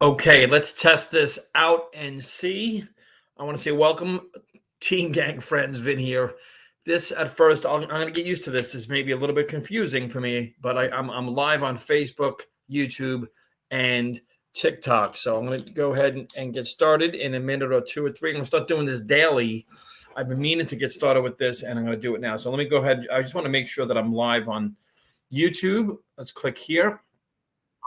Okay, let's test this out and see. I want to say welcome, Team Gang friends. Vin here. This at first, I'm going to get used to this. This may be a little bit confusing for me, but I'm live on Facebook, YouTube, and TikTok. So I'm going to go ahead and get started in a minute or two or three. I'm going to start doing this daily. I've been meaning to get started with this, and I'm going to do it now. So let me go ahead. I just want to make sure that I'm live on YouTube. Let's click here.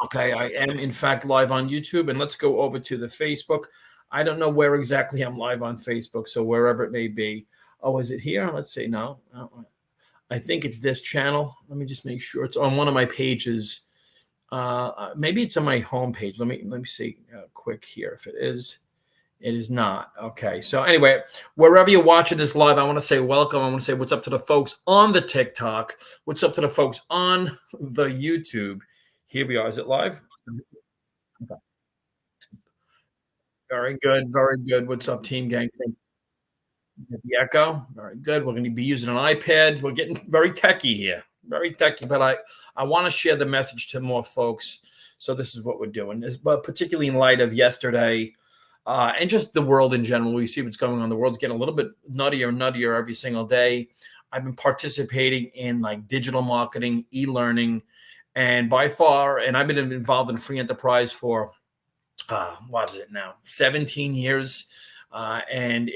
Okay, I am in fact live on YouTube, and let's go over to the Facebook. I don't know where exactly I'm live on Facebook, so wherever it may be. Oh, is it here? Let's see. No, I think it's this channel. Let me just make sure it's on one of my pages. Maybe it's on my home page. Let me see quick here. If it is not. Okay, so anyway, wherever you're watching this live, I want to say welcome. I want to say what's up to the folks on the TikTok. What's up to the folks on the YouTube. Here we are. Is it live? Okay. Very good. Very good. What's up, Team Gang? Get the echo. Very good. We're going to be using an iPad. We're getting very techie here. Very techie, but I want to share the message to more folks. So this is what we're doing. But particularly in light of yesterday and just the world in general. We see what's going on. The world's getting a little bit nuttier and nuttier every single day. I've been participating in like digital marketing, e-learning. And by far, and I've been involved in free enterprise for, what is it now, 17 years. And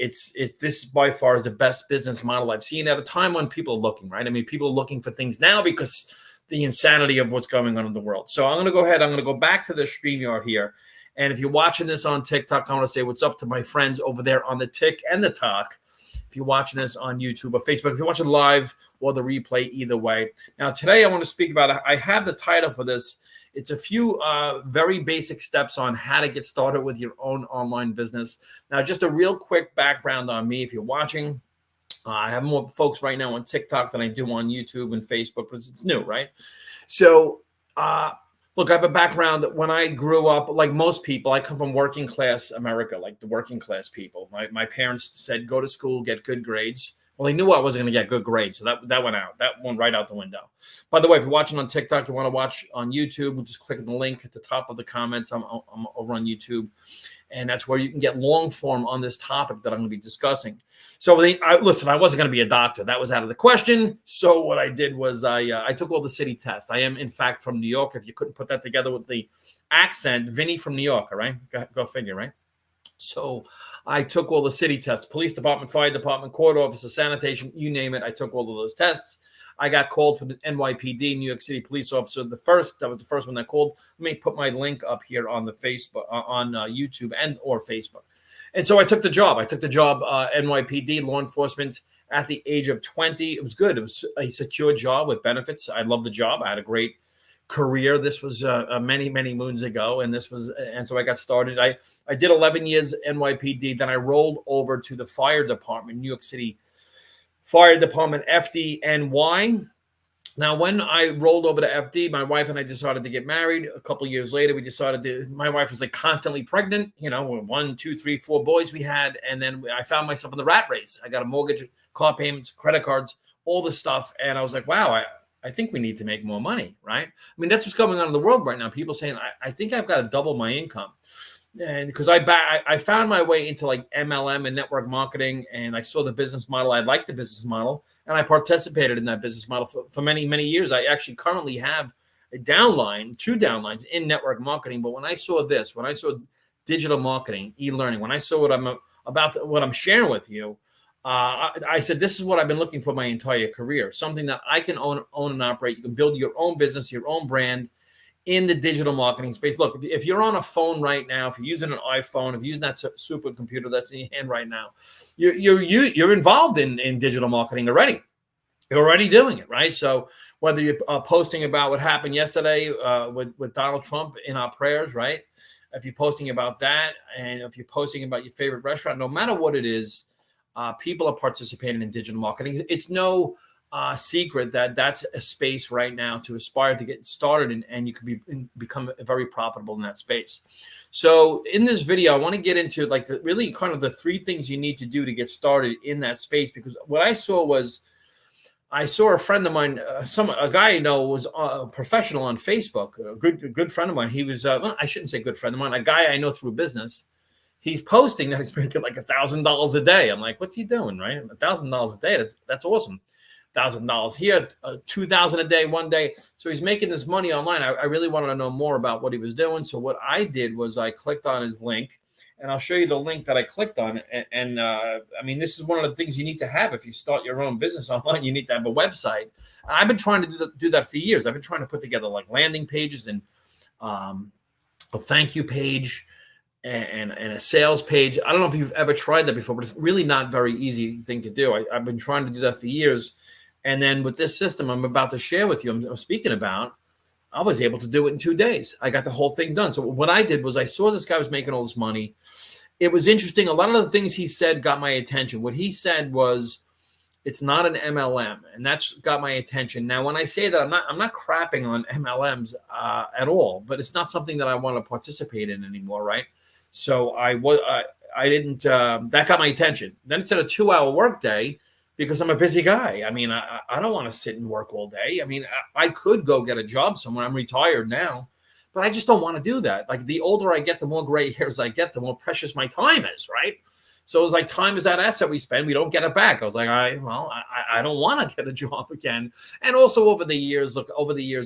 this by far is the best business model I've seen at a time when people are looking, right? I mean, people are looking for things now because the insanity of what's going on in the world. So I'm going to go ahead. I'm going to go back to the StreamYard here. And if you're watching this on TikTok, I want to say what's up to my friends over there on the Tik and the Talk. If you're watching this on YouTube or Facebook, if you're watching live or the replay, either way. Now, today I want to speak about, I have the title for this. It's a few very basic steps on how to get started with your own online business. Now, just a real quick background on me. If you're watching, I have more folks right now on TikTok than I do on YouTube and Facebook, because it's new, right? So, look, I have a background that when I grew up, like most people, I come from working class America, like the working class people. My parents said, go to school, get good grades. Well, they knew I wasn't going to get good grades, so that went out. That went right out the window. By the way, if you're watching on TikTok, you want to watch on YouTube, just click on the link at the top of the comments. I'm over on YouTube, and that's where you can get long form on this topic that I'm going to be discussing. So listen, I wasn't going to be a doctor. That was out of the question. So what I did was I took all the city tests. I am, in fact, from New York. If you couldn't put that together with the accent, Vinny from New York, all right? Go figure, right? So I took all the city tests, police department, fire department, court officer, sanitation, you name it. I took all of those tests. I got called for the NYPD, New York City police officer. That was the first one that called. Let me put my link up here on the Facebook, on YouTube and or Facebook. And so I took the job. NYPD, law enforcement, at the age of 20. It was good. It was a secure job with benefits. I loved the job. I had a great career. This was many moons ago, and so I got started. I did 11 years NYPD. Then I rolled over to the fire department, New York City Fire Department, FDNY. Now, when I rolled over to FD, my wife and I decided to get married. A couple of years later, my wife was like constantly pregnant, 1, 2, 3, 4 boys we had. And then I found myself in the rat race. I got a mortgage, car payments, credit cards, all this stuff. And I was like, wow, I think we need to make more money, right? I mean, that's what's going on in the world right now. People saying, I think I've got to double my income. And because I found my way into like MLM and network marketing, and I saw the business model. I liked the business model, and I participated in that business model for many years. I actually currently have two downlines in network marketing. But when I saw digital marketing, e-learning, when I saw what I'm sharing with you, I said, this is what I've been looking for my entire career, something that I can own and operate. You can build your own business, your own brand in the digital marketing space. Look, if you're on a phone right now, if you're using an iPhone, if you're using that supercomputer that's in your hand right now, you're involved in digital marketing already. You're already doing it, right? So whether you're posting about what happened yesterday with Donald Trump in our prayers, right? If you're posting about that, and if you're posting about your favorite restaurant, no matter what it is, people are participating in digital marketing. It's no secret that that's a space right now to aspire to get started in, and you could become very profitable in that space. So in this video, I want to get into like really kind of the 3 things you need to do to get started in that space, because what I saw was I saw a friend of mine, a guy I know was a professional on Facebook, a good friend of mine. He was, well, I shouldn't say good friend of mine, a guy I know through business. He's posting that he's making like $1,000 a day. I'm like, what's he doing, right? $1,000 a day. That's awesome. $1,000 here, 2,000 a day, one day. So he's making this money online. I really wanted to know more about what he was doing. So what I did was I clicked on his link, and I'll show you the link that I clicked on. And I mean, this is one of the things you need to have if you start your own business online. You need to have a website. I've been trying to do that for years. I've been trying to put together like landing pages and a thank you page and a sales page. I don't know if you've ever tried that before, but it's really not very easy thing to do. I've been trying to do that for years. And then with this system I'm about to share with you, I'm speaking about, I was able to do it in 2 days. I got the whole thing done. So what I did was I saw this guy was making all this money. It was interesting. A lot of the things he said got my attention. What he said was, it's not an MLM, and that's got my attention. Now, when I say that, I'm not crapping on MLMs at all, but it's not something that I want to participate in anymore, right? So I didn't. That got my attention. Then it said a 2-hour workday, because I'm a busy guy. I mean, I don't want to sit and work all day. I mean, I could go get a job somewhere. I'm retired now, but I just don't want to do that. Like, the older I get, the more gray hairs I get, the more precious my time is, right? So it was like, time is that asset we spend. We don't get it back. I was like, I don't want to get a job again. And also over the years,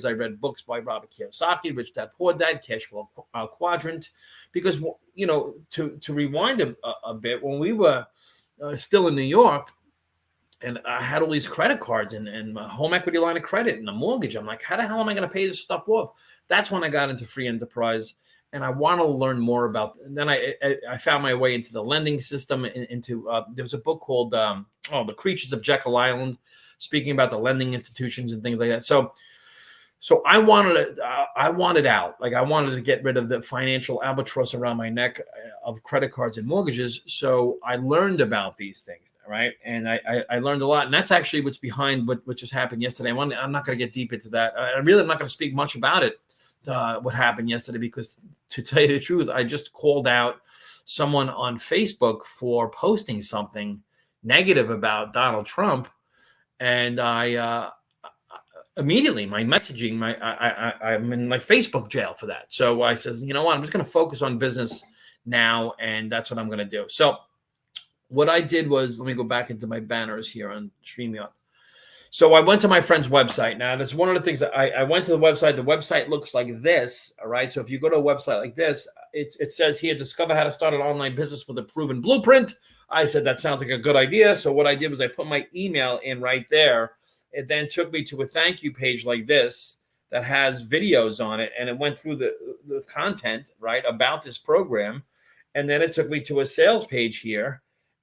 I read books by Robert Kiyosaki, Rich Dad, Poor Dad, Cash Flow Quadrant, because, you know, to rewind a bit, when we were still in New York, and I had all these credit cards and my home equity line of credit and a mortgage. I'm like, how the hell am I going to pay this stuff off? That's when I got into free enterprise, and I want to learn more about. And then I found my way into the lending system. There was a book called The Creatures of Jekyll Island, speaking about the lending institutions and things like that. So I wanted out. Like, I wanted to get rid of the financial albatross around my neck of credit cards and mortgages. So I learned about these things. Right. And I learned a lot. And that's actually what's behind what just happened yesterday. I'm not going to get deep into that. I'm not going to speak much about it, what happened yesterday, because to tell you the truth, I just called out someone on Facebook for posting something negative about Donald Trump. And I immediately, my messaging, I'm in like Facebook jail for that. So I says, you know what, I'm just going to focus on business now. And that's what I'm going to do. So what I did was, let me go back into my banners here on StreamYard. So I went to my friend's website. Now, that's one of the things that I went to the website. The website looks like this, all right? So if you go to a website like this, it says here, discover how to start an online business with a proven blueprint. I said, that sounds like a good idea. So what I did was I put my email in right there. It then took me to a thank you page like this that has videos on it. And it went through the content, right, about this program. And then it took me to a sales page here.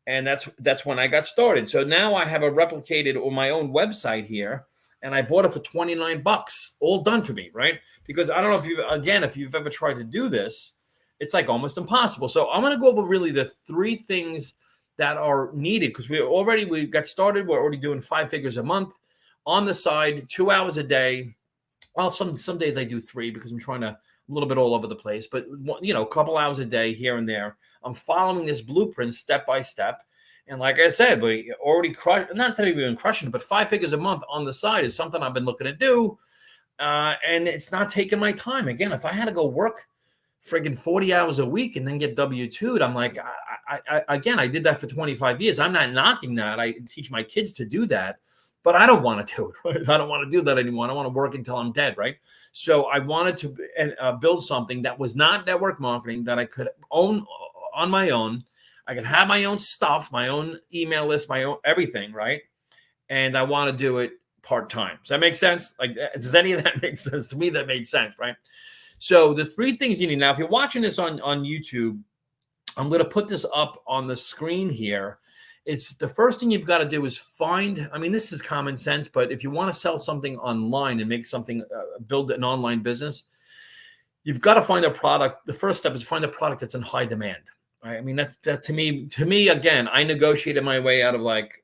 And that's when I got started. So now I have a replicated or my own website here, and I bought it for $29, all done for me, right? Because I don't know if you've ever tried to do this, it's like almost impossible. So I'm going to go over really the 3 things that are needed, because we got started. We're already doing 5 figures a month on the side, 2 hours a day. Well, some days I do 3 because I'm a little bit all over the place, but you know, a couple hours a day here and there. I'm following this blueprint step by step. And like I said, we already not that we've been crushing it, but 5 figures a month on the side is something I've been looking to do. And it's not taking my time. Again, if I had to go work friggin' 40 hours a week and then get W-2'd, I'm like, I did that for 25 years. I'm not knocking that. I teach my kids to do that, but I don't want to do it. Right? I don't want to do that anymore. I don't want to work until I'm dead, right? So I wanted to build something that was not network marketing, that I could own on my own. I could have my own stuff, my own email list, my own everything, right? And I want to do it part-time. Does that make sense? Like, does any of that make sense? To me, that made sense, right? So the 3 things you need. Now, if you're watching this on YouTube, I'm going to put this up on the screen here. It's the first thing you've got to do is find, I mean, this is common sense, but if you want to sell something online and make something, build an online business, you've got to find a product. The first step is find a product that's in high demand. Right? I mean, that to me, again, I negotiated my way out of like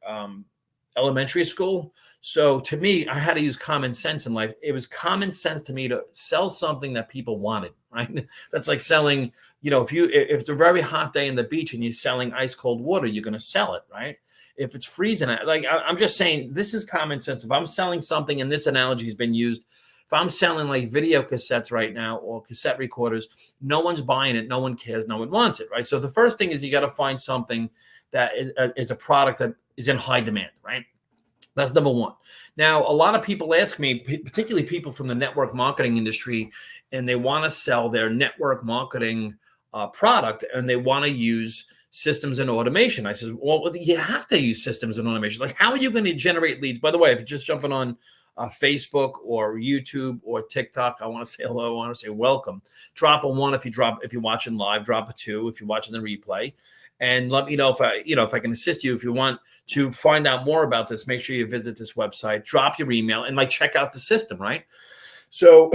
elementary school. So to me, I had to use common sense in life. It was common sense to me to sell something that people wanted, right? That's like selling, you know, if it's a very hot day in the beach and you're selling ice cold water, you're going to sell it, right? if it's freezing, I'm just saying this is common sense. If I'm selling something, and this analogy has been used, if I'm selling like video cassettes right now or cassette recorders, no one's buying it, no one cares, no one wants it, right? So the first thing is you got to find something that is a product that is in high demand, right? That's number one. Now, a lot of people ask me, particularly people from the network marketing industry, and they want to sell their network marketing product, and they want to use systems and automation. I says, well, you have to use systems and automation. Like, how are you going to generate leads? By the way, if you're just jumping on Facebook or YouTube or TikTok, I want to say hello. I want to say welcome. Drop a 1 if you're watching live. Drop a 2 if you're watching the replay. And let me know if I can assist you. If you want to find out more about this, make sure you visit this website, drop your email, and check out the system, right? So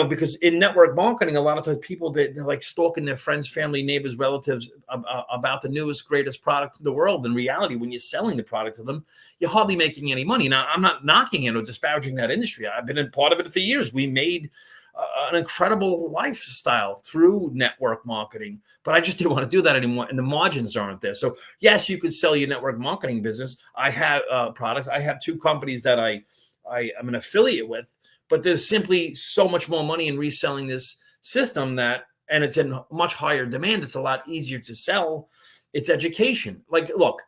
because in network marketing, a lot of times people, they're like stalking their friends, family, neighbors, relatives about the newest, greatest product in the world. In reality, when you're selling the product to them, you're hardly making any money. Now, I'm not knocking it or disparaging that industry. I've been in part of it for years. We made an incredible lifestyle through network marketing, but I just didn't want to do that anymore, and the margins aren't there. So yes, you could sell your network marketing business. I have products. I have 2 companies that I am an affiliate with, but there's simply so much more money in reselling this system and it's in much higher demand. It's a lot easier to sell. It's education. Like, look,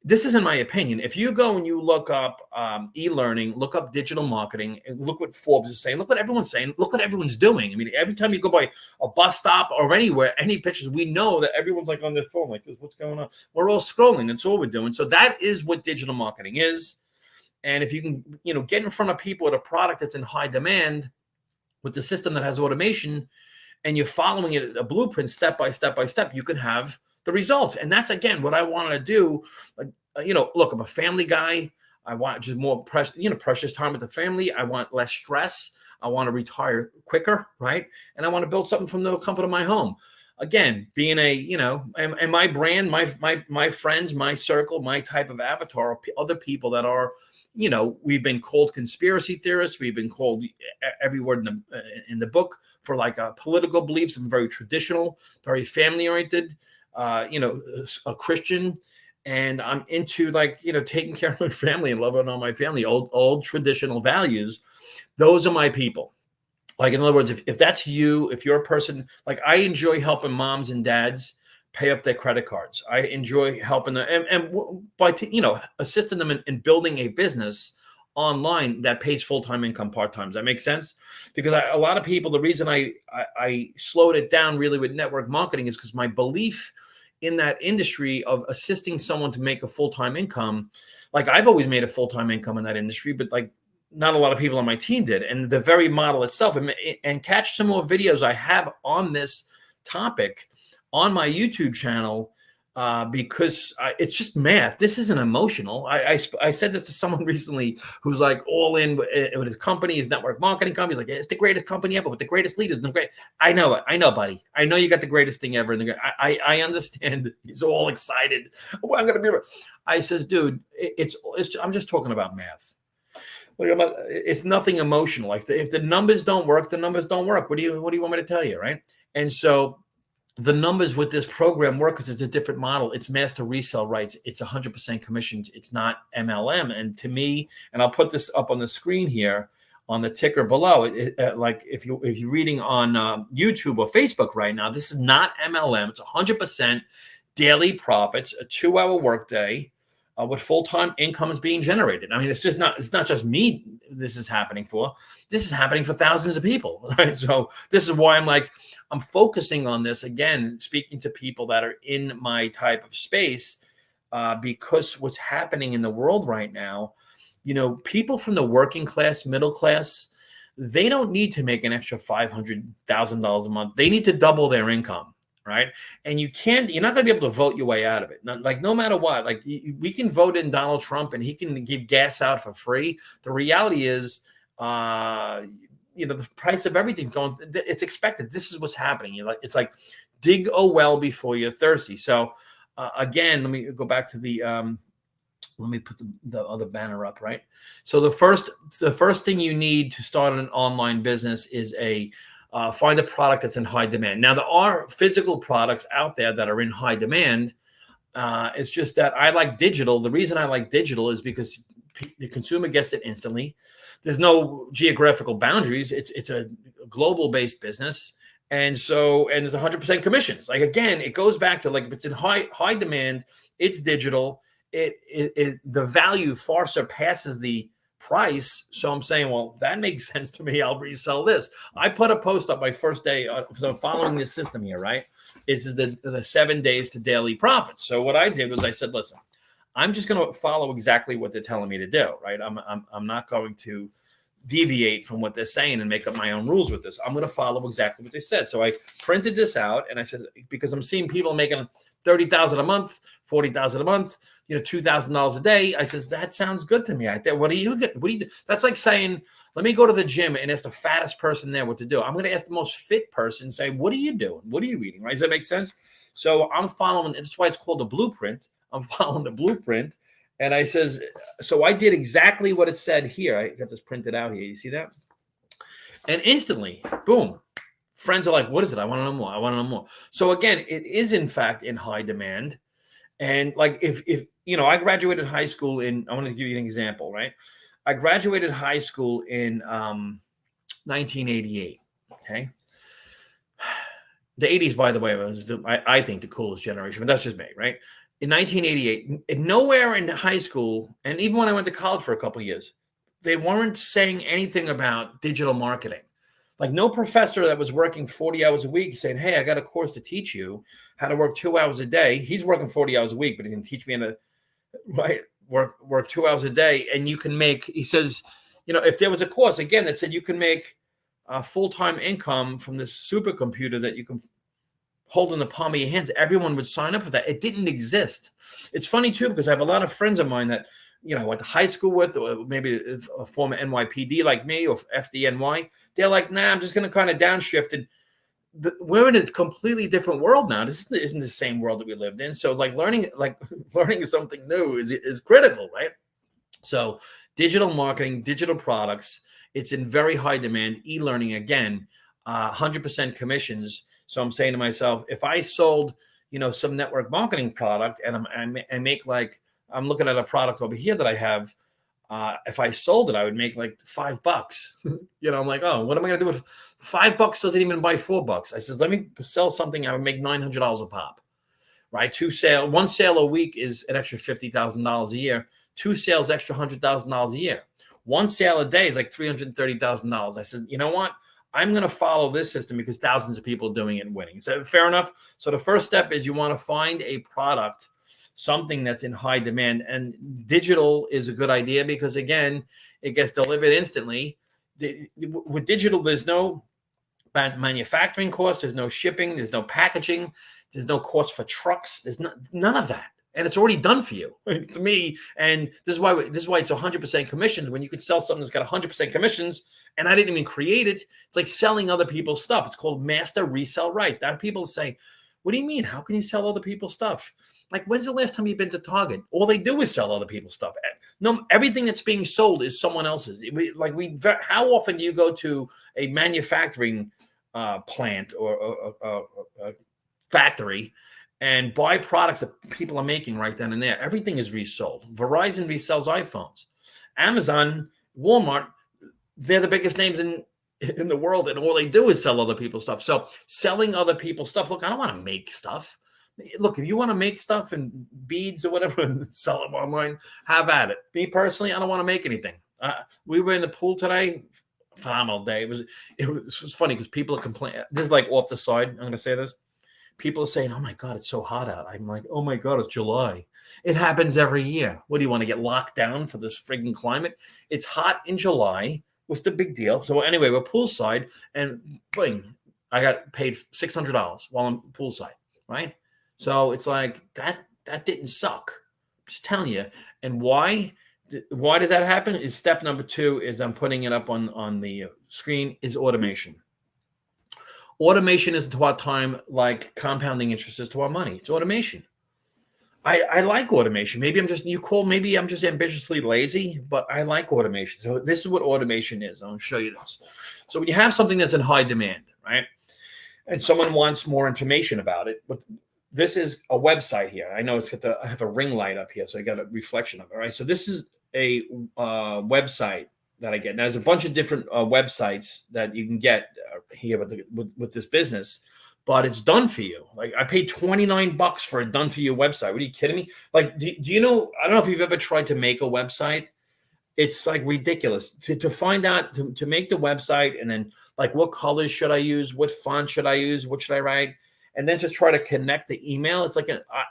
this isn't my opinion. If you go and you look up e-learning, look up digital marketing, and look what Forbes is saying, look what everyone's saying, look what everyone's doing. I mean, every time you go by a bus stop or anywhere, any pictures, we know that everyone's like on their phone, like this, what's going on? We're all scrolling. That's all we're doing. So that is what digital marketing is. And if you can, get in front of people with a product that's in high demand, with the system that has automation, and you're following it, a blueprint, step by step by step, you can have the results. And that's, again, what I want to do. Look, I'm a family guy. I want just more precious time with the family. I want less stress. I want to retire quicker, right? And I want to build something from the comfort of my home. Again, being and my brand, my friends, my circle, my type of avatar are other people that are, we've been called conspiracy theorists. We've been called every word in the book for political beliefs. I'm very traditional, very family oriented, a Christian. And I'm into taking care of my family and loving on my family, old traditional values. Those are my people. Like, in other words, if that's you, if you're a person, I enjoy helping moms and dads pay up their credit cards. I enjoy helping them and by assisting them in building a business online that pays full-time income part-time. Does that make sense? Because a lot of people, the reason I slowed it down really with network marketing is because my belief in that industry of assisting someone to make a full-time income, I've always made a full-time income in that industry, but not a lot of people on my team did. And the very model itself, and catch some more videos I have on this topic on my YouTube channel, because it's just math. This isn't emotional. I said this to someone recently who's all in with his company, his network marketing company. He's it's the greatest company ever with the greatest leaders. I know it, buddy. I know you got the greatest thing ever. I understand. He's all excited. Oh, I'm going to be. I says, dude, I'm just talking about math. It's nothing emotional. If the numbers don't work, the numbers don't work. What do you want me to tell you, right? And so the numbers with this program work because it's a different model. It's master resale rights. It's 100% commissions. It's not MLM. And to me, and I'll put this up on the screen here on the ticker below. If you're reading on YouTube or Facebook right now, this is not MLM. It's 100% daily profits, a 2-hour workday. With full-time income is being generated. I mean, it's not just me this is happening for. This is happening for thousands of people, right? So this is why I'm focusing on this, again, speaking to people that are in my type of space, because what's happening in the world right now, people from the working class, middle class, they don't need to make an extra $500,000 a month. They need to double their income. Right. And you're not going to be able to vote your way out of it. No matter what, we can vote in Donald Trump and he can give gas out for free. The reality is, the price of everything's going, it's expected. This is what's happening. It's dig a well before you're thirsty. So again, let me go back to let me put the other banner up. Right. So the first thing you need to start an online business is find a product that's in high demand. Now, there are physical products out there that are in high demand, It's just that I like digital. The reason I like digital is because the consumer gets it instantly. There's no geographical boundaries. It's a global based business. And so, and there's 100% commissions. Like, again, it goes back to, like, if it's in high demand, it's digital. The value far surpasses the price. So I'm saying, well, that makes sense to me. I'll resell this. I put a post up my first day because I'm following this system here, right? It's the 7 days to daily profits. So what I did was I said, listen, I'm just going to follow exactly what they're telling me to do, right? I'm not going to deviate from what they're saying and make up my own rules with this. I'm going to follow exactly what they said. So I printed this out, and I said, because I'm seeing people making $30,000 a month, $40,000 a month, $2,000 a day. I says, that sounds good to me. What do you do? That's like saying, let me go to the gym and ask the fattest person there what to do. I'm going to ask the most fit person and say, what are you doing? What are you eating? Right? Does that make sense? So I'm following, that's why it's called a blueprint. I'm following the blueprint. And I says, so I did exactly what it said here. I got this printed out here. You see that? And instantly, boom, friends are like, what is it? I want to know more. I want to know more. So again, it is in fact in high demand. And like, if I graduated high school I want to give you an example, right? I graduated high school in 1988. Okay. The 80s, by the way, was I think the coolest generation, but that's just me, right? In 1988, nowhere in high school, and even when I went to college for a couple of years, they weren't saying anything about digital marketing. Like, no professor that was working 40 hours a week saying, hey, I got a course to teach you how to work 2 hours a day. He's working 40 hours a week, but he can teach me how to work 2 hours a day. And you can make, he says, if there was a course, again, that said you can make a full-time income from this supercomputer that you can hold in the palm of your hands, everyone would sign up for that. It didn't exist. It's funny too, because I have a lot of friends of mine that, I went to high school with, or maybe a former NYPD like me, or FDNY. They're like, nah, I'm just going to kind of downshift. And we're in a completely different world now. This isn't the same world that we lived in. So learning something new is critical, right? So digital marketing, digital products, it's in very high demand. E-learning, again, 100% commissions. So I'm saying to myself, if I sold, some network marketing product, and I make, like, I'm looking at a product over here that I have. If I sold it, I would make like $5. I'm like, oh, what am I going to do with $5? Doesn't even buy $4. I says, let me sell something. I would make $900 a pop, right? One sale a week is an extra $50,000 a year. 2 sales, extra $100,000 a year. 1 sale a day is like $330,000. I said, you know what? I'm going to follow this system because thousands of people are doing it and winning. So fair enough. So the first step is you want to find a product, something that's in high demand, and digital is a good idea because, again, it gets delivered instantly. With digital, there's no manufacturing cost, there's no shipping, there's no packaging, there's no cost for trucks, there's none of that, and it's already done for you. To me, and this is why it's 100% commissions. When you could sell something that's got 100% commissions, and I didn't even create it, it's like selling other people's stuff. It's called master resell rights. Now people say, what do you mean? How can you sell other people's stuff? Like, when's the last time you've been to Target? All they do is sell other people's stuff. No, everything that's being sold is someone else's. How often do you go to a manufacturing plant or a factory and buy products that people are making right then and there? Everything is resold. Verizon resells iPhones. Amazon, Walmart, they're the biggest names in the world, and all they do is sell other people's stuff. So selling other people's stuff, look, I don't want to make stuff. Look, if you want to make stuff and beads or whatever and sell them online, have at it. Me personally, I don't want to make anything. We were in the pool today. Phenomenal day. It was funny because people are complaining. This is like off the side. I'm going to say this. People are saying, oh my God, it's so hot out. I'm like, oh my God, it's July. It happens every year. What do you want to get locked down for this frigging climate? It's hot in July. What's the big deal? So anyway, we're poolside, and bling, I got paid $600 while I'm poolside, right? So it's like that didn't suck. I'm just telling you. And why does that happen? Is step number 2 is I'm putting it up on the screen is automation. Automation is to our time like compounding interest is to our money. It's automation. I like automation. Maybe I'm just ambitiously lazy, but I like automation. So this is what automation is. I'll show you this. So when you have something that's in high demand, right? And someone wants more information about it, but this is a website here. I know I have a ring light up here, so I got a reflection of it, right? So this is a website that I get. Now, there's a bunch of different websites that you can get here with this business, but it's done for you. Like, I paid $29 for a done for you website. What, are you kidding me? Like, do you know, I don't know if you've ever tried to make a website. It's like ridiculous to find out, to make the website, and then like, what colors should I use? What font should I use? What should I write? And then to try to connect the email. It's like,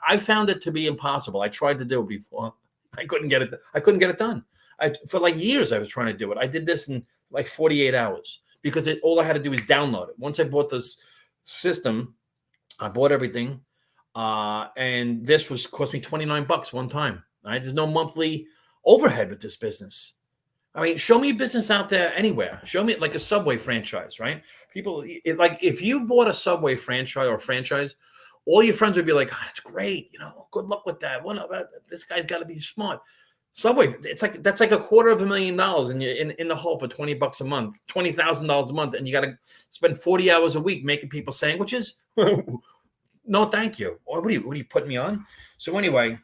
I found it to be impossible. I tried to do it before. I couldn't get it done. For like years, I was trying to do it. I did this in like 48 hours because all I had to do was download it. Once I bought this system, I bought everything. And this cost me $29 one time. Right? There's no monthly overhead with this business. I mean, show me a business out there anywhere. Show me like a Subway franchise, right? People, like, if you bought a Subway franchise, all your friends would be like, "Oh, that's great. You know, good luck with that. This guy's got to be smart." Subway, that's like $250,000 in the hole for $20 a month, $20,000 a month, and you got to spend 40 hours a week making people sandwiches. No, thank you. Or what are you putting me on? So anyway,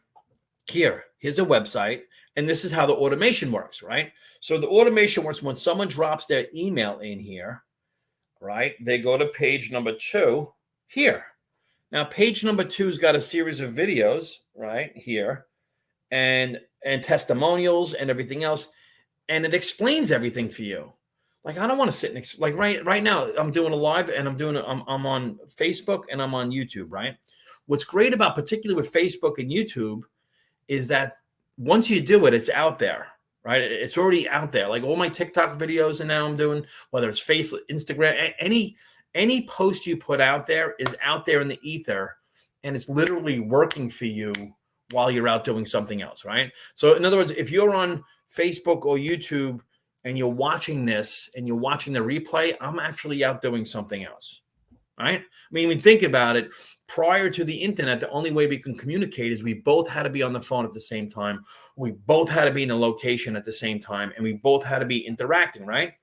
here's a website. And this is how the automation works, right? So the automation works when someone drops their email in here, right? They go to page number 2 here. Now, page number 2's got a series of videos right here, and testimonials and everything else, and it explains everything for you. Like, I don't want to sit next, like right now, I'm doing a live, and I'm on Facebook and I'm on YouTube, right? What's great about, particularly with Facebook and YouTube, is that once you do it, it's out there, right? It's already out there. Like all my TikTok videos, and now I'm doing, whether it's Facebook, Instagram, any post you put out there is out there in the ether, and it's literally working for you while you're out doing something else, right? So in other words, if you're on Facebook or YouTube and you're watching this and you're watching the replay, I'm actually out doing something else, right? I mean, when you think about it, prior to the internet, the only way we can communicate is we both had to be on the phone at the same time. We both had to be in a location at the same time, and we both had to be interacting, right?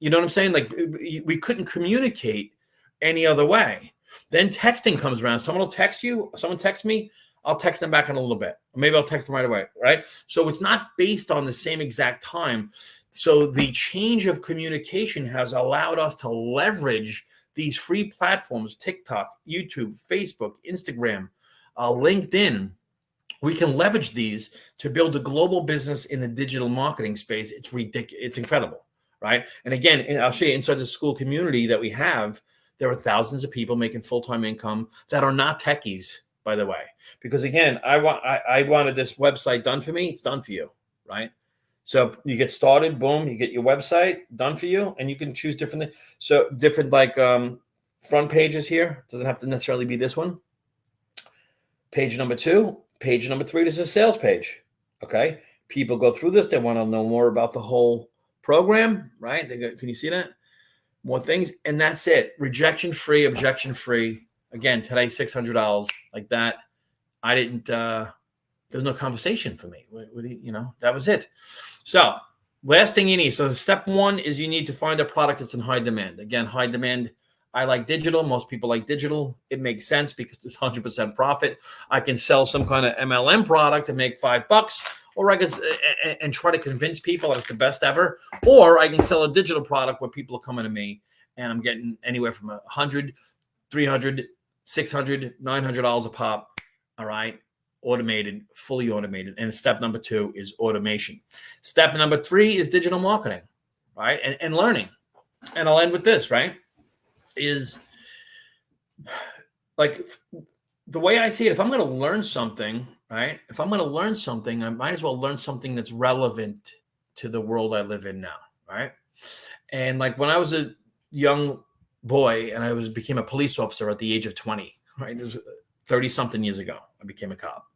You know what I'm saying? Like, we couldn't communicate any other way. Then texting comes around. Someone will text you. Someone texts me. I'll text them back in a little bit. Or maybe I'll text them right away, right? So it's not based on the same exact time. So the change of communication has allowed us to leverage these free platforms: TikTok, YouTube, Facebook, Instagram, LinkedIn. We can leverage these to build a global business in the digital marketing space. It's ridiculous. It's incredible, right? And again, I'll show you inside the school community that we have, there are thousands of people making full-time income that are not techies, by the way. Because again, I wanted this website done for me. It's done for you, right? So you get started, boom, you get your website done for you, and you can choose different, like front pages here. Doesn't have to necessarily be this one. Page number 2, page number 3, this is a sales page. Okay. People go through this. They want to know more about the whole program, right? Can you see that? More things. And that's it. Rejection free, objection free. Again, today, $600 like that. I didn't, there's no conversation for me. That was it. So last thing you need. So step 1 is you need to find a product that's in high demand. Again, high demand. I like digital. Most people like digital. It makes sense because there's 100% profit. I can sell some kind of MLM product and make $5, or I can and try to convince people that it's the best ever. Or I can sell a digital product where people are coming to me and I'm getting anywhere from $100, $300, $600, $900 a pop. All right. Automated, fully automated. And step number 2 is automation. Step number 3 is digital marketing, right? And learning. And I'll end with this, right? Is like the way I see it. If I'm going to learn something, right? If I'm going to learn something, I might as well learn something that's relevant to the world I live in now, right? And like when I was a young boy and I became a police officer at the age of 20, right? It was 30-something years ago. I became a cop.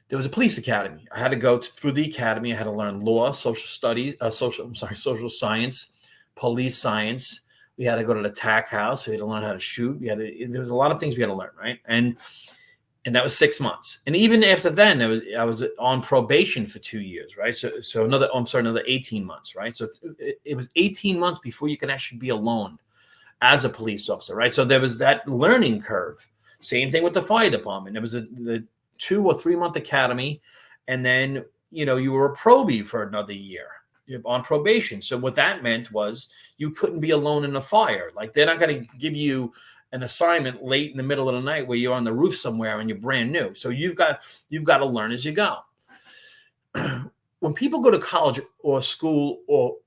There was a police academy. I had to go through the academy. I had to learn law, social studies, social science, police science. We had to go to the TAC house. We had to learn how to shoot. There was a lot of things we had to learn, right? And that was 6 months. And even after then, I was on probation for 2 years, right? So another 18 months, right? So it was 18 months before you can actually be alone as a police officer, right? So there was that learning curve. Same thing with the fire department. It was the 2 or 3 month academy, and then you were a probie for another year. You're on probation. So what that meant was you couldn't be alone in a fire. Like, they're not going to give you an assignment late in the middle of the night where you're on the roof somewhere and you're brand new. So you've got to learn as you go. When people go to college or school, or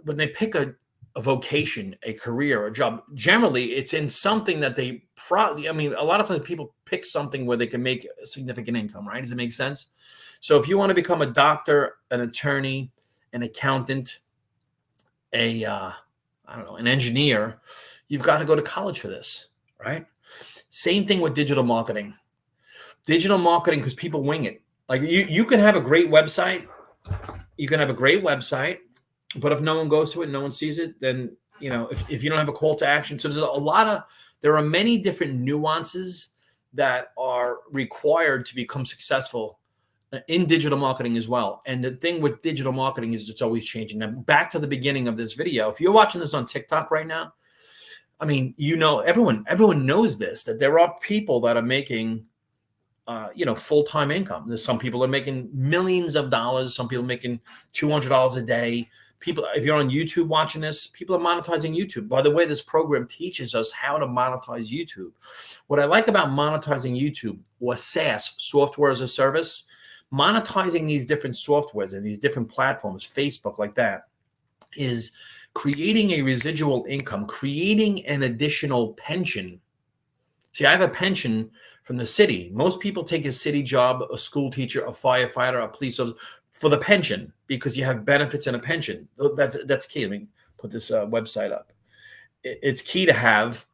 when they pick a vocation, a career, a job, generally it's in something that they probably, a lot of times people pick something where they can make a significant income, right? Does it make sense? So if you want to become a doctor, an attorney, an accountant, an engineer, you've got to go to college for this, right? Same thing with digital marketing. Digital marketing, because people wing it. Like, you can have a great website. You can have a great website, but if no one goes to it, no one sees it, then, if you don't have a call to action. So there are many different nuances that are required to become successful in digital marketing as well. And the thing with digital marketing is it's always changing. Now, back to the beginning of this video, if you're watching this on TikTok right now, everyone knows this, that there are people that are making full-time income. There's some people are making millions of dollars. Some people are making $200 a day. People, if you're on YouTube watching this, people are monetizing YouTube. By the way, this program teaches us how to monetize YouTube. What I like about monetizing YouTube, or SaaS, software as a service, monetizing these different softwares and these different platforms, Facebook, like that, is creating a residual income, creating an additional pension. See, I have a pension from the city. Most people take a city job, a school teacher, a firefighter, a police officer, for the pension, because you have benefits and a pension. That's key. Let me put this website up. It's key to have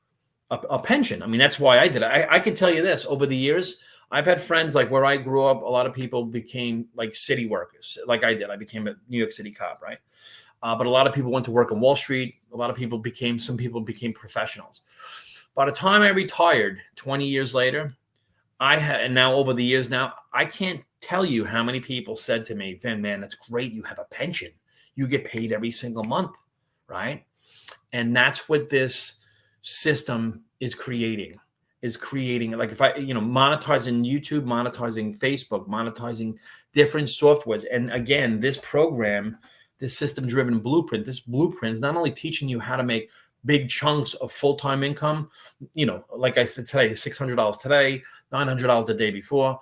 a pension. That's why I did it. I can tell you this, over the years, I've had friends, like where I grew up, a lot of people became like city workers, like I did. I became a New York City cop, right? But a lot of people went to work on Wall Street. Some people became professionals. By the time I retired 20 years later, and now over the years now, I can't tell you how many people said to me, "Vin, man, that's great. You have a pension. You get paid every single month," right? And that's what this system is creating. Like, if monetizing YouTube, monetizing Facebook, monetizing different softwares. And again, this program, this system-driven blueprint, this blueprint is not only teaching you how to make big chunks of full-time income, like I said today, $600 today, $900 the day before.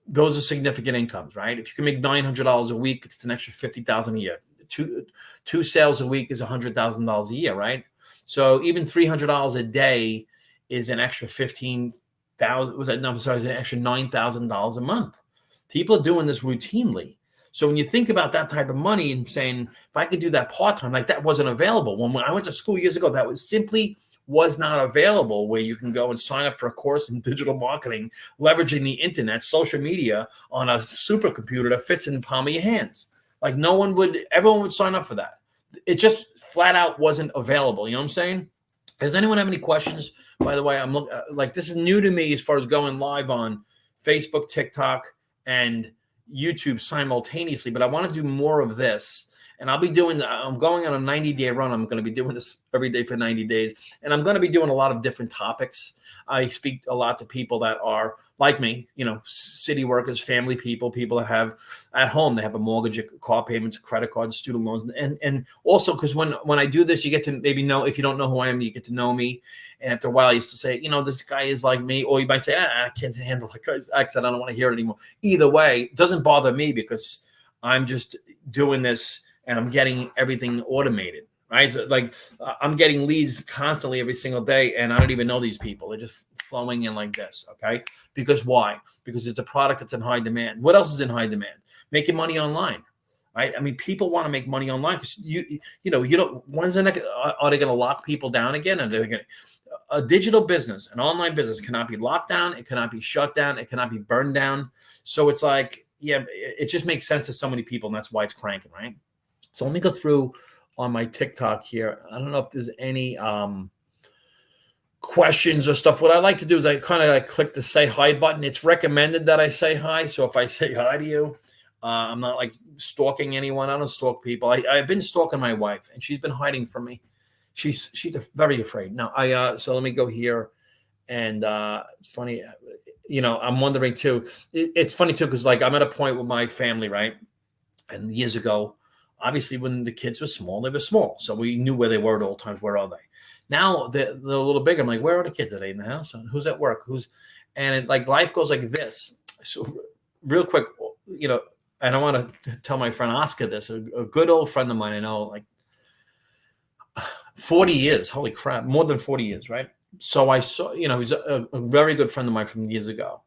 Those are significant incomes, right? If you can make $900 a week, it's an extra $50,000 a year. Two sales a week is $100,000 a year, right? So even $300 a day is an extra $15,000. An extra $9,000 a month. People are doing this routinely. So when you think about that type of money and saying, if I could do that part-time, like, that wasn't available. When I went to school years ago, that was not available, where you can go and sign up for a course in digital marketing, leveraging the internet, social media on a supercomputer that fits in the palm of your hands. Like, everyone would sign up for that. It just flat out wasn't available. You know what I'm saying? Does anyone have any questions? By the way, I'm like, this is new to me as far as going live on Facebook, TikTok, and YouTube simultaneously, but I want to do more of this. And I'm going on a 90-day run. I'm going to be doing this every day for 90 days. And I'm going to be doing a lot of different topics. I speak a lot to people that are like me, city workers, family people that have at home, they have a mortgage, car payments, credit cards, student loans. And also, because when I do this, you get to maybe know, if you don't know who I am, you get to know me. And after a while, I used to say, this guy is like me. Or you might say, I can't handle that guy's accent. I don't want to hear it anymore. Either way, it doesn't bother me, because I'm just doing this and I'm getting everything automated, right? So, like, I'm getting leads constantly every single day, and I don't even know these people. They're just flowing in like this, okay? Because why? Because it's a product that's in high demand. What else is in high demand? Making money online, right? People want to make money online, because you don't. When's the next? Are they going to lock people down again? And they're going a digital business, an online business, cannot be locked down. It cannot be shut down. It cannot be burned down. So it's like, it just makes sense to so many people, and that's why it's cranking, right? So let me go through on my TikTok here. I don't know if there's any questions or stuff. What I like to do is I kind of click the say hi button. It's recommended that I say hi. So if I say hi to you, I'm not like stalking anyone. I don't stalk people. I've been stalking my wife, and she's been hiding from me. She's very afraid. Now, so let me go here And it's funny, I'm wondering too. It's funny too because like I'm at a point with my family, right? And years ago, obviously, when the kids were small, they were small, so we knew where they were at all times. Where are they? Now they're a little bigger. I'm like, where are the kids? Are they in the house? Who's at work? Like life goes like this. So real quick, and I want to tell my friend Oscar this, a good old friend of mine I know, like 40 years. Holy crap, more than 40 years, right? So I saw, he's a very good friend of mine from years ago,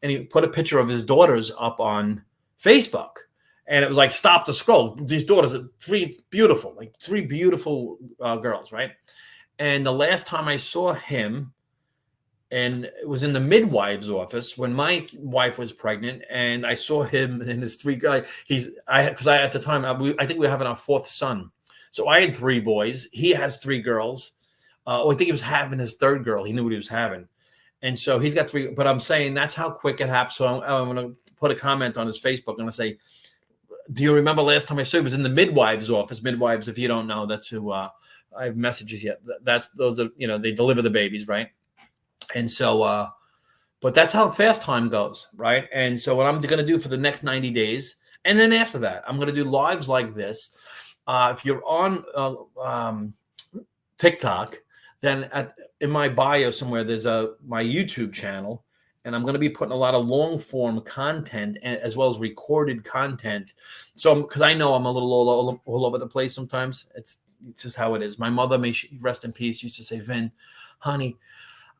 and he put a picture of his daughters up on Facebook. And it was like, stop the scroll. These daughters are three beautiful girls, right? And the last time I saw him, and it was in the midwife's office when my wife was pregnant, and I saw him and his three guys. Because at the time, I think we were having our fourth son. So I had three boys. He has three girls. I think he was having his third girl. He knew what he was having. And so he's got three. But I'm saying that's how quick it happens. So I'm going to put a comment on his Facebook. I'm going to say, do you remember last time I saw him? It was in the midwife's office. Midwives, if you don't know, that's who I have messages yet. Those are, they deliver the babies, right? And so, but that's how fast time goes, right? And so what I'm going to do for the next 90 days, and then after that, I'm going to do lives like this. If you're on TikTok, then in my bio somewhere, there's my YouTube channel. And I'm going to be putting a lot of long form content as well as recorded content. So, because I know I'm a little all over the place sometimes. It's just how it is. My mother, may she rest in peace, used to say, Vin, honey,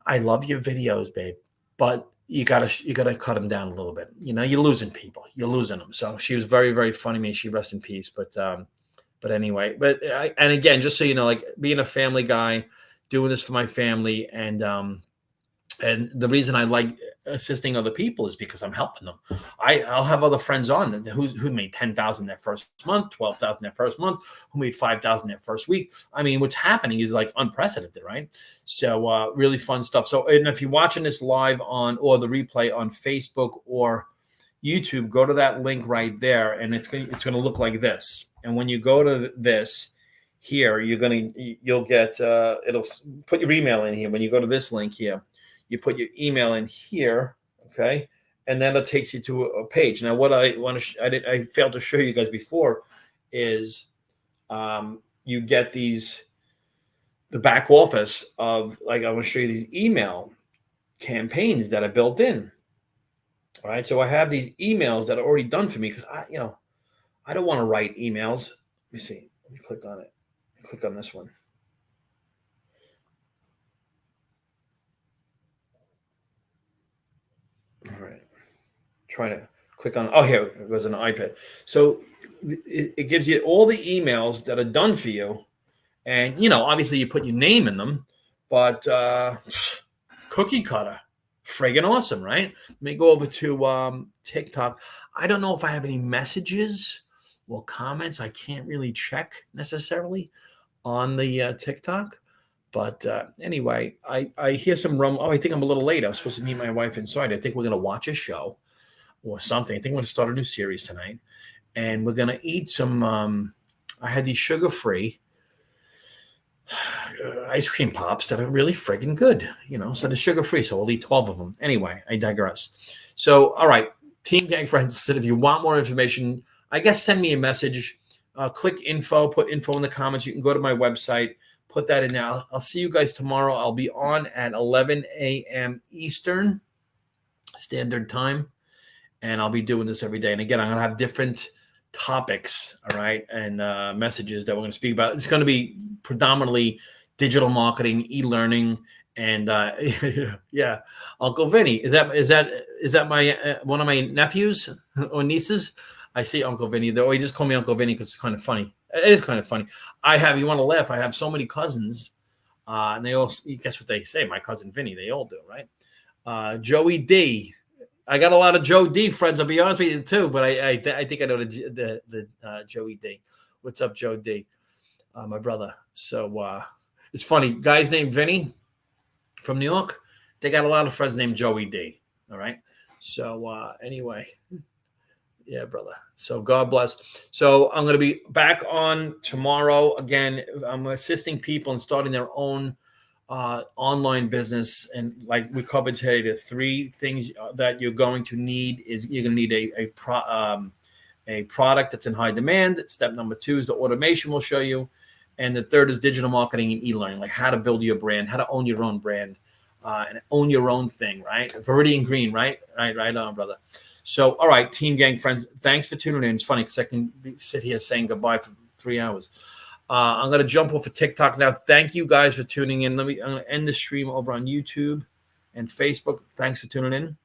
I love your videos, babe, but you gotta cut them down a little bit. You're losing people. You're losing them. So she was very, very funny. May she rest in peace. But anyway, and again, just so you know, like being a family guy, doing this for my family, and the reason I like assisting other people is because I'm helping them. I'll have other friends on who made 10,000 their first month, 12,000 their first month, who made 5,000 their first week. I mean, what's happening is like unprecedented, right? So really fun stuff. So, and if you're watching this live or the replay on Facebook or YouTube, go to that link right there, and it's going to look like this. And when you go to this here, you'll get it'll put your email in here. When you go to this link here, you put your email in here, okay, and then it takes you to a page. Now, what I want to I failed to show you guys before is you get the back office of, like, I want to show you these email campaigns that are built in. All right, so I have these emails that are already done for me because I don't want to write emails. Let me see. Let me click on it. Click on this one. All right. Trying to click on. Oh, here it was an iPad. So it gives you all the emails that are done for you, and obviously you put your name in them, but cookie cutter, friggin' awesome, right? Let me go over to TikTok. I don't know if I have any messages or comments. I can't really check necessarily on the TikTok. But anyway, I hear some rumble. Oh, I think I'm a little late. I was supposed to meet my wife inside. I think we're going to watch a show or something. I think we're going to start a new series tonight. And we're going to eat some, I had these sugar-free ice cream pops that are really friggin' good, so they're sugar-free. So we'll eat 12 of them. Anyway, I digress. So, all right, Team Gang Friends, if you want more information, I guess send me a message. Click info, put info in the comments. You can go to my website. Put that in there. I'll see you guys tomorrow. I'll be on at 11 a.m. Eastern Standard Time, and I'll be doing this every day. And again, I'm going to have different topics, all right, and messages that we're going to speak about. It's going to be predominantly digital marketing, e-learning, and yeah, Uncle Vinny. Is that my one of my nephews or nieces? I see Uncle Vinny. He just call me Uncle Vinny because it's kind of funny. It is kind of funny. You want to laugh, I have so many cousins, and they all, guess what they say? My cousin Vinny, they all do, right? Joey D. I got a lot of Joe D friends, I'll be honest with you too, but I think I know the Joey D. What's up, Joe D? My brother. So it's funny. Guys named Vinny from New York, they got a lot of friends named Joey D. All right. So anyway. Yeah, brother. So God bless. So I'm going to be back on tomorrow. Again, I'm assisting people in starting their own online business, and like we covered today, the three things that you're going to need is you're going to need a product that's in high demand. Step number 2 is the automation we'll show you, and the third is digital marketing and e-learning, like how to build your brand, how to own your own brand, and own your own thing. Right, Viridian Green. Right on, brother. So, all right, Team Gang friends, thanks for tuning in. It's funny because I can sit here saying goodbye for 3 hours. I'm going to jump off of TikTok now. Thank you guys for tuning in. I'm going to end the stream over on YouTube and Facebook. Thanks for tuning in.